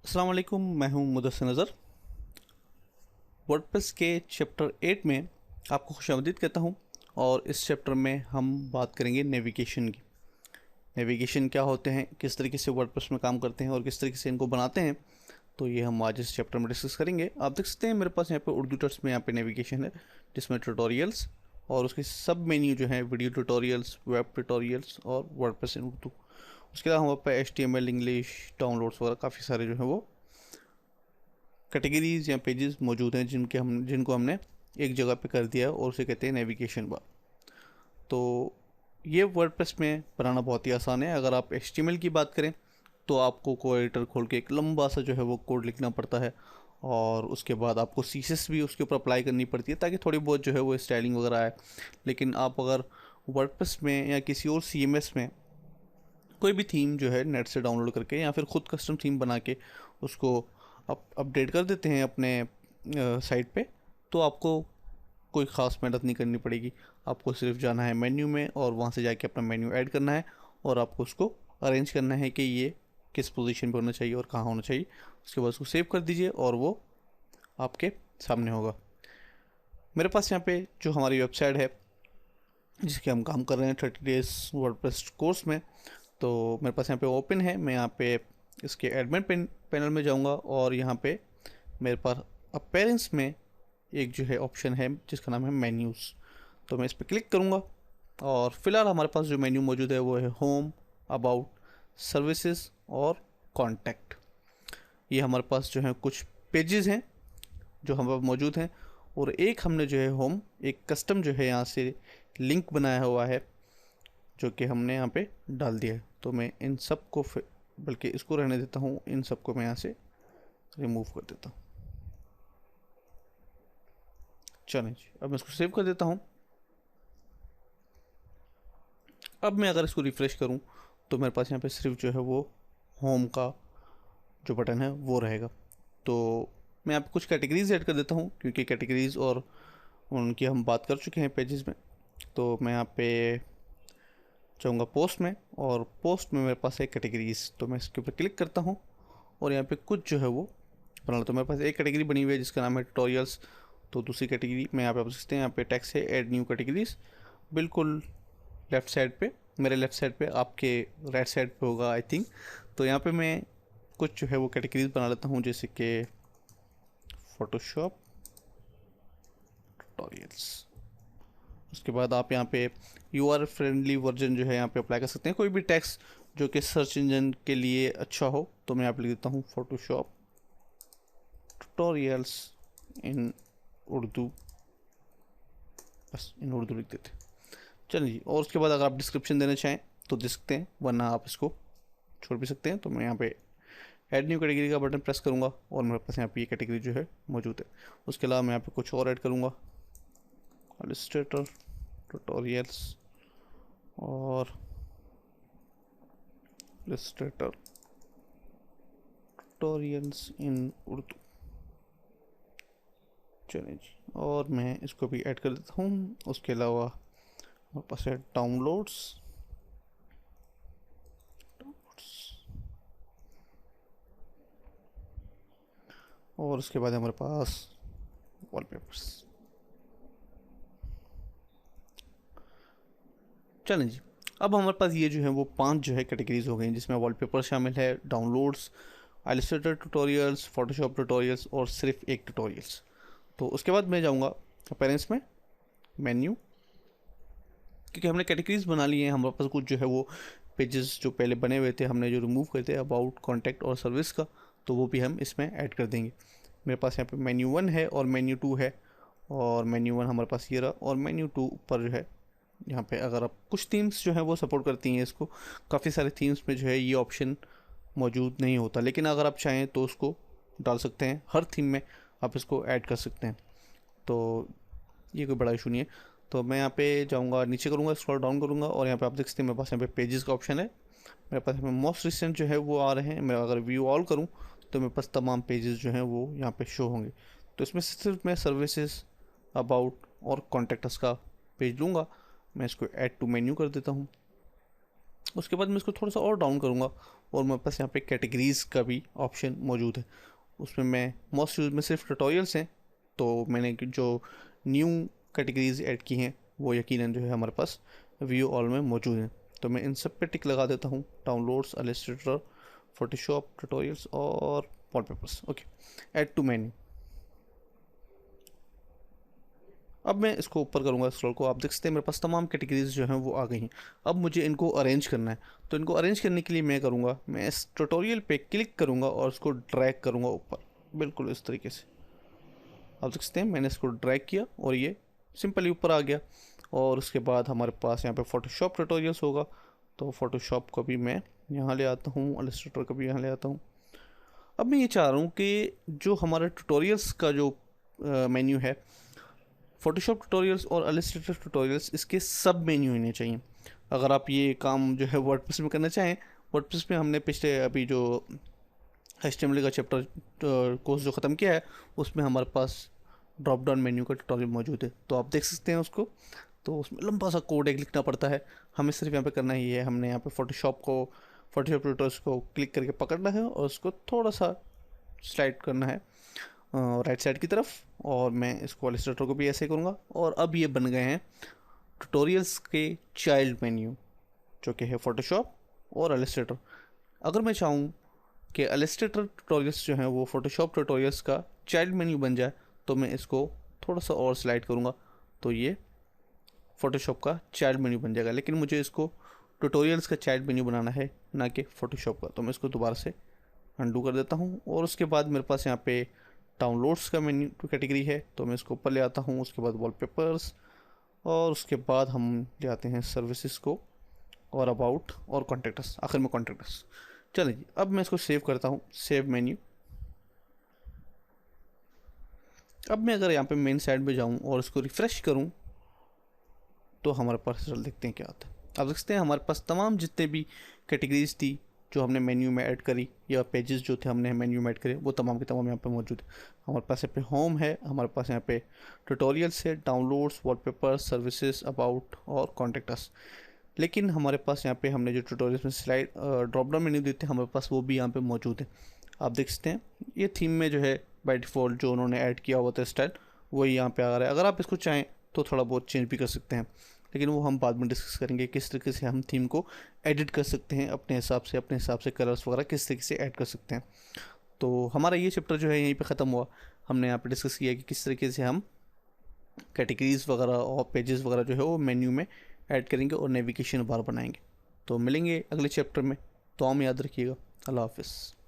अस्सलाम वालेकुम, मैं हूं मुदस्सिर नज़र। वर्डप्रेस के चैप्टर 8 में आपको खुशामदीद कहता हूं। और इस चैप्टर में हम बात करेंगे नेविगेशन की। नेविगेशन क्या होते हैं, किस तरीके से वर्डप्रेस में काम करते हैं और किस तरीके से इनको बनाते हैं, तो ये हम आज इस चैप्टर में डिस्कस करेंगे। आप देख सकते हैं मेरे पास यहाँ पे उर्दू टर्स में यहाँ पे नेविगेशन है, जिसमें ट्यूटोरियल्स और उसके सब मेन्यू जो है वीडियो ट्यूटोरियल्स, वेब ट्यूटोरियल्स और वर्डप्रेस इन उर्दू। उसके अलावा हमारे पास HTML, इंग्लिश, डाउनलोड्स वगैरह काफ़ी सारे जो हैं वो कैटेगरीज या पेजेस मौजूद हैं जिनको हमने एक जगह पे कर दिया है और उसे कहते हैं नेविगेशन बार। तो ये वर्डप्रेस में बनाना बहुत ही आसान है। अगर आप HTML की बात करें तो आपको कोड एडिटर खोल के एक लंबा सा जो है वो कोड लिखना पड़ता है, और उसके बाद आपको CSS भी उसके ऊपर अप्लाई करनी पड़ती है ताकि थोड़ी बहुत जो है वो स्टाइलिंग वगैरह आए। लेकिन आप अगर वर्डप्रेस में या किसी और CMS में कोई भी थीम जो है नेट से डाउनलोड करके या फिर ख़ुद कस्टम थीम बना के उसको अपडेट कर देते हैं अपने साइट पे, तो आपको कोई ख़ास मेहनत नहीं करनी पड़ेगी। आपको सिर्फ जाना है मेन्यू में और वहाँ से जाके अपना मेन्यू ऐड करना है और आपको उसको अरेंज करना है कि ये किस पोजीशन पे होना चाहिए और कहाँ होना चाहिए। उसके बाद उसको सेव कर दीजिए और वो आपके सामने होगा। मेरे पास यहाँ पे जो हमारी वेबसाइट है जिसके हम काम कर रहे हैं 30 डेज़ वर्डप्रेस कोर्स में, तो मेरे पास यहाँ पे ओपन है। मैं यहाँ पे इसके एडमिन पैनल में जाऊँगा और यहाँ पे मेरे पास अपीयरेंस में एक जो है ऑप्शन है जिसका नाम है मेन्यूज़। तो मैं इस पर क्लिक करूँगा और फिलहाल हमारे पास जो मेन्यू मौजूद है वो है होम, अबाउट, सर्विसेज और कॉन्टैक्ट। ये हमारे पास जो है कुछ पेजेस हैं जो हमारे पास मौजूद हैं, और एक हमने जो है होम एक कस्टम जो है यहाँ से लिंक बनाया हुआ है जो कि हमने यहाँ पे डाल दिया है। तो मैं इन सब को बल्कि इसको रहने देता हूँ, इन सब को मैं यहाँ से रिमूव कर देता हूँ। चलें जी, अब मैं इसको सेव कर देता हूँ। अब मैं अगर इसको रिफ़्रेश करूँ तो मेरे पास यहाँ पे सिर्फ जो है वो होम का जो बटन है वो रहेगा। तो मैं यहाँ पे कुछ कैटेगरीज ऐड कर देता हूँ क्योंकि कैटेगरीज और उनकी हम बात कर चुके हैं पेजेस में। तो मैं यहाँ पे जाऊँगा पोस्ट में, और पोस्ट में मेरे पास है कैटेगरीज। तो मैं इसके ऊपर क्लिक करता हूँ और यहाँ पे कुछ जो है वो बना लो। तो मेरे पास एक कैटेगरी बनी हुई है जिसका नाम है ट्यूटोरियल्स। तो दूसरी कैटेगरी में यहाँ पे आप देख सकते हैं, यहाँ पे टैक्स है ऐड न्यू कैटेगरीज, बिल्कुल लेफ़्ट साइड पे, मेरे लेफ़्ट साइड पे, आपके राइट साइड पे होगा आई थिंक। तो यहाँ पे मैं कुछ जो है वो कैटेगरीज बना लेता हूँ, जैसे कि फोटोशॉप ट्यूटोरियल्स। उसके बाद आप यहाँ पे URL फ्रेंडली वर्जन जो है यहाँ पे अप्लाई कर सकते हैं, कोई भी टेक्स्ट जो कि सर्च इंजन के लिए अच्छा हो। तो मैं यहाँ पे लिख देता हूँ फोटोशॉप ट्यूटोरियल्स इन उर्दू, बस इन उर्दू लिख देते। चलिए, और उसके बाद अगर आप डिस्क्रिप्शन देना चाहें तो दे सकते हैं, वरना आप इसको छोड़ भी सकते हैं। तो मैं यहाँ पे ऐड न्यू कैटेगरी का बटन प्रेस करूँगा और मेरे पास यहाँ पे ये कैटेगरी जो है मौजूद है। उसके अलावा मैं यहाँ पे कुछ और ऐड करूँगा, इलस्ट्रेटर ट्यूटोरियल्स और इलस्ट्रेटर ट्यूटोरियल्स इन उर्दू। चलिए जी, और मैं इसको भी ऐड कर देता हूँ। उसके अलावा हमारे पास है डाउनलोड्स, और उसके बाद हमारे पास वॉलपेपर्स। चलें जी, अब हमारे पास ये जो है वो 5 जो है कैटेगरीज हो गई, जिसमें वॉलपेपर शामिल है, downloads, Illustrator tutorials, Photoshop tutorials और सिर्फ एक ट्यूटोरियल्स। तो उसके बाद मैं जाऊँगा अपीयरेंस में, मेन्यू, क्योंकि हमने कैटेगरीज बना ली हैं। हमारे पास कुछ जो है वो पेजेस जो पहले बने हुए थे हमने जो रिमूव करे थे, अबाउट, कॉन्टैक्ट और सर्विस का, तो वो भी हम इसमें ऐड कर देंगे। मेरे पास यहाँ पे मेन्यू 1 है और मेन्यू 2 है, और मेन्यू 1 हमारे पास ये रहा, और मेन्यू 2 ऊपर जो है यहाँ पे अगर आप कुछ थीम्स जो है वो सपोर्ट करती हैं इसको, काफ़ी सारे थीम्स में जो है ये ऑप्शन मौजूद नहीं होता, लेकिन अगर आप चाहें तो उसको डाल सकते हैं। हर थीम में आप इसको ऐड कर सकते हैं, तो ये कोई बड़ा इशू नहीं है। तो मैं यहाँ पे जाऊँगा, नीचे करूँगा, स्क्रॉल डाउन करूँगा, और यहाँ पे आप देख सकते हैं मेरे पास यहाँ पे पेजेस का ऑप्शन है। मेरे पास यहाँ पे मोस्ट रिसेंट जो है वो आ रहे हैं। मैं अगर व्यू ऑल करूँ तो मेरे पास तमाम पेजेस जो हैं वो यहाँ पे शो होंगे। तो इसमें सिर्फ मैं सर्विसेज, अबाउट और कॉन्टैक्ट्स का पेज लूँगा। मैं इसको ऐड टू मेन्यू कर देता हूँ। उसके बाद मैं इसको थोड़ा सा और डाउन करूँगा और मेरे पास यहाँ पे कैटेगरीज़ का भी ऑप्शन मौजूद है। उसमें मैं मोस्ट यूज में सिर्फ ट्यूटोरियल्स हैं, तो मैंने जो न्यू कैटेगरीज ऐड की हैं वो यकीनन जो है हमारे पास व्यू ऑल में मौजूद हैं। तो मैं इन सब पे टिक लगा देता हूँ, डाउनलोड्स, इलस्ट्रेटर, फोटोशॉप, ट्यूटोरियल्स और wallpapers. Okay, add to menu. अब मैं इसको ऊपर करूँगा स्क्रॉल को, आप देख सकते हैं मेरे पास तमाम कैटेगरीज जो हैं वो आ गई हैं। अब मुझे इनको अरेंज करना है, तो इनको अरेंज करने के लिए मैं इस ट्यूटोरियल पे क्लिक करूँगा और इसको ड्रैग करूँगा ऊपर, बिल्कुल इस तरीके से। आप देख सकते हैं मैंने इसको ड्रैग किया और ये सिंपली ऊपर आ गया। और उसके बाद हमारे पास यहाँ पे फोटोशॉप ट्यूटोरियल्स होगा, तो फोटोशॉप को भी मैं यहाँ ले आता हूँ, इलस्ट्रेटर को भी यहाँ ले आता हूँ। अब मैं ये चाह रहा हूँ कि जो हमारा ट्यूटोरियल्स का जो मेन्यू है, फोटोशॉप ट्यूटोरियल्स और इलस्ट्रेटर ट्यूटोरियल्स, इसके सब मेन्यू होने चाहिए। अगर आप ये काम जो है वर्डप्रेस में करना चाहें, वर्डप्रेस में हमने पिछले अभी जो HTML का चैप्टर कोर्स जो ख़त्म किया है, उसमें हमारे पास ड्रॉप डाउन मेन्यू का ट्यूटोरियल मौजूद है, तो आप देख सकते हैं उसको। तो उसमें लंबा सा कोड एक लिखना पड़ता है, हमें सिर्फ यहाँ पे करना ही है, हमने यहाँ पे फोटोशॉप ट्यूटोरियल्स को क्लिक करके पकड़ना है और उसको थोड़ा सा स्लाइड करना है राइट साइड की तरफ, और मैं इसको इलस्ट्रेटर को भी ऐसे करूँगा। और अब ये बन गए हैं ट्यूटोरियल्स के चाइल्ड मेन्यू, जो कि है फोटोशॉप और इलस्ट्रेटर। अगर मैं चाहूँ कि इलस्ट्रेटर ट्यूटोरियल्स जो हैं वो फोटोशॉप ट्यूटोरियल्स का चाइल्ड मेन्यू बन जाए, तो मैं इसको थोड़ा सा और स्लाइड करूँगा, तो ये फोटोशॉप का चाइल्ड मेन्यू बन जाएगा। लेकिन मुझे इसको ट्यूटोरियल्स का चाइल्ड मेन्यू बनाना है, ना कि फोटोशॉप का, तो मैं इसको दोबारा से अंडू कर देता हूँ। और उसके बाद मेरे पास यहाँ पे डाउनलोड्स का मेन्यू कैटेगरी है, तो मैं इसको ऊपर ले आता हूँ। उसके बाद वॉलपेपर्स, और उसके बाद हम ले आते हैं सर्विसेज को, और अबाउट और कॉन्टेक्ट्स, आखिर में कॉन्टेक्ट्स। चलिए जी, अब मैं इसको सेव करता हूँ, सेव मेन्यू। अब मैं अगर यहाँ पे मेन साइड में जाऊँ और इसको रिफ़्रेश करूँ, तो हमारे पास रिजल्ट देखते हैं क्या आता है। आप देख सकते हैं हमारे पास तमाम जितने भी कैटेगरीज थी जो हमने मेन्यू में ऐड करी, या पेजेस जो थे हमने मेन्यू में ऐड करे, वो तमाम के तमाम यहाँ पे मौजूद है। हमारे पास यहाँ पे होम है, हमारे पास यहाँ पे ट्यूटोरियल्स है, डाउनलोड्स, वॉलपेपर, सर्विसेज, अबाउट और कॉन्टेक्ट अस। लेकिन हमारे पास यहाँ पे हमने जो ट्यूटोरियल्स में स्लाइड ड्रॉप डाउन मेन्यू देते हैं, हमारे पास वो भी यहाँ पे मौजूद है। आप देख सकते हैं ये थीम में जो है बाय डिफ़ॉल्ट जो उन्होंने ऐड किया हुआ था स्टाइल, वही यहाँ पे आ रहा है। अगर आप इसको चाहें तो थोड़ा बहुत चेंज भी कर सकते हैं, लेकिन वो हम बाद में डिस्कस करेंगे किस तरीके से हम थीम को एडिट कर सकते हैं अपने हिसाब से कलर्स वगैरह किस तरीके से ऐड कर सकते हैं। तो हमारा ये चैप्टर जो है यहीं पे ख़त्म हुआ। हमने यहाँ पे डिस्कस किया कि किस तरीके से हम कैटेगरीज वगैरह और पेजेस वगैरह जो है वो मेन्यू में ऐड करेंगे और नेविगेशन बार बनाएंगे। तो मिलेंगे अगले चैप्टर में, तो हम याद रखिएगा। अल्लाह हाफिज़।